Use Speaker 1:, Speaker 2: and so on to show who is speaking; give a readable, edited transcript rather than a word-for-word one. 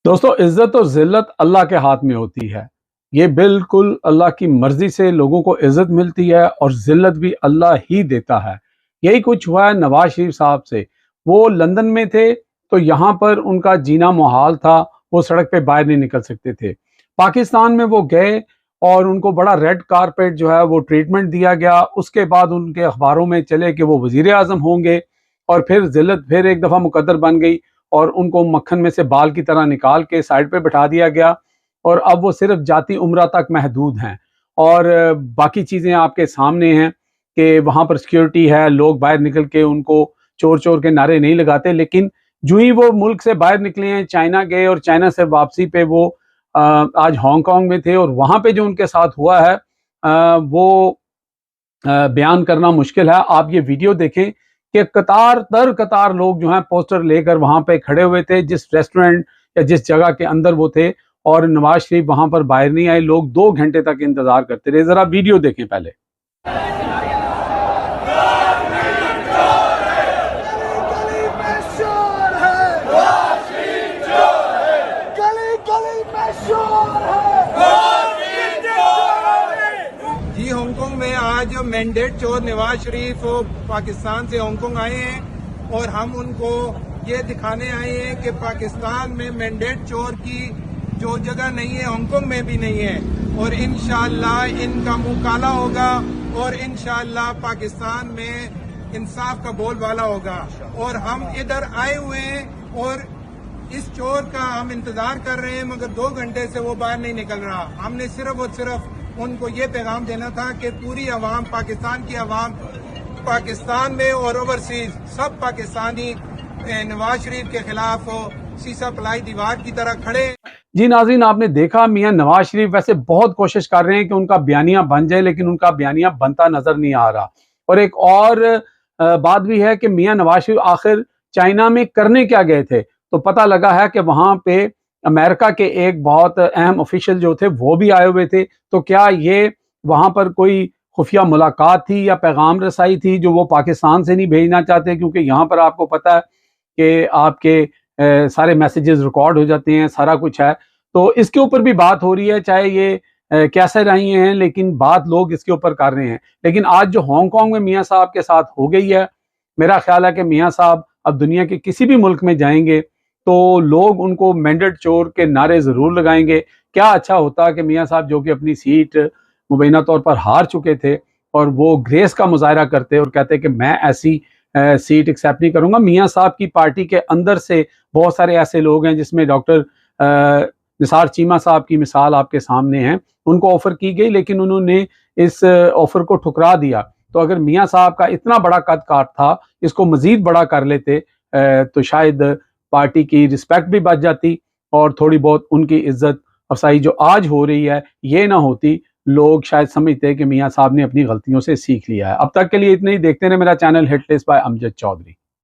Speaker 1: दोस्तों, इज्जत और जिल्लत अल्लाह के हाथ में होती है। ये बिल्कुल अल्लाह की मर्जी से लोगों को इज्जत मिलती है और जिल्लत भी अल्लाह ही देता है। यही कुछ हुआ है नवाज शरीफ साहब से। वो लंदन में थे तो यहाँ पर उनका जीना मुहाल था, वो सड़क पे बाहर नहीं निकल सकते थे। पाकिस्तान में वो गए और उनको बड़ा रेड कारपेट जो है वो ट्रीटमेंट दिया गया। उसके बाद उनके अखबारों में चले कि वो वजीर आजम होंगे और फिर जिल्लत फिर एक दफ़ा मुकद्दर बन गई और उनको मक्खन में से बाल की तरह निकाल के साइड पे बिठा दिया गया और अब वो सिर्फ जाती उम्रा तक महदूद हैं और बाकी चीज़ें आपके सामने हैं कि वहाँ पर सिक्योरिटी है, लोग बाहर निकल के उनको चोर चोर के नारे नहीं लगाते। लेकिन जो ही वो मुल्क से बाहर निकले हैं, चाइना गए और चाइना से वापसी पे वो आज हांगकांग में थे और वहाँ पे जो उनके साथ हुआ है वो बयान करना मुश्किल है। आप ये वीडियो देखें कि कतार दर कतार लोग जो हैं पोस्टर लेकर वहां पे खड़े हुए थे जिस रेस्टोरेंट या जिस जगह के अंदर वो थे, और नवाज शरीफ वहां पर बाहर नहीं आए। लोग 2 घंटे तक इंतजार करते रहे। जरा वीडियो देखें पहले।
Speaker 2: हांगकांग में आज मैंडेट चोर नवाज शरीफ पाकिस्तान से हांगकांग आए हैं और हम उनको ये दिखाने आए हैं कि पाकिस्तान में मैंडेट चोर की जो जगह नहीं है हांगकांग में भी नहीं है और इंशाअल्लाह इनका मुंह काला होगा और इंशाअल्लाह पाकिस्तान में इंसाफ का बोलबाला होगा। और हम इधर आए हुए हैं और इस चोर का हम इंतजार कर रहे हैं मगर 2 घंटे से वो बाहर नहीं निकल रहा। हमने सिर्फ और सिर्फ उनको ये पैगाम देना था कि पूरी अवाम, पाकिस्तान की अवाम, पाकिस्तान में और ओवरसीज सब पाकिस्तानी नवाज शरीफ के खिलाफ सीसा पलाई दीवार की तरह खड़े।
Speaker 1: जी नाज़रीन, आपने देखा मियां नवाज शरीफ वैसे बहुत कोशिश कर रहे हैं कि उनका बयानिया बन जाए, लेकिन उनका बयानिया बनता नजर नहीं आ रहा। और एक और बात भी है कि मियां नवाज शरीफ आखिर चाइना में करने क्या गए थे, तो पता लगा है कि वहां पे अमेरिका के एक बहुत अहम ऑफिशियल जो थे वो भी आए हुए थे। तो क्या ये वहां पर कोई खुफिया मुलाकात थी या पैगाम रसाई थी जो वो पाकिस्तान से नहीं भेजना चाहते? क्योंकि यहाँ पर आपको पता है कि आपके सारे मैसेजेस रिकॉर्ड हो जाते हैं, सारा कुछ है। तो इसके ऊपर भी बात हो रही है, चाहे ये कैसे रही हैं, लेकिन बात लोग इसके ऊपर कर रहे हैं। लेकिन आज जो हांगकांग में मियाँ साहब के साथ हो गई है, मेरा ख्याल है कि मियाँ साहब अब दुनिया के किसी भी मुल्क में जाएंगे तो लोग उनको मैंडेट चोर के नारे जरूर लगाएंगे। क्या अच्छा होता कि मियाँ साहब जो कि अपनी सीट मुबैना तौर पर हार चुके थे और वो ग्रेस का मुजाहरा करते और कहते कि मैं ऐसी सीट एक्सेप्ट नहीं करूंगा। मियाँ साहब की पार्टी के अंदर से बहुत सारे ऐसे लोग हैं जिसमें डॉक्टर निसार चीमा साहब की मिसाल आपके सामने है। उनको ऑफर की गई लेकिन उन्होंने इस ऑफर को ठुकरा दिया। तो अगर मियाँ साहब का इतना बड़ा कद काट था, इसको मजीद बड़ा कर लेते तो शायद पार्टी की रिस्पेक्ट भी बच जाती और थोड़ी बहुत उनकी इज्जत अफसाई जो आज हो रही है ये ना होती। लोग शायद समझते हैं कि मियाँ साहब ने अपनी गलतियों से सीख लिया है। अब तक के लिए इतने ही। देखते रहे मेरा channel hit list by Amjad Chaudhary.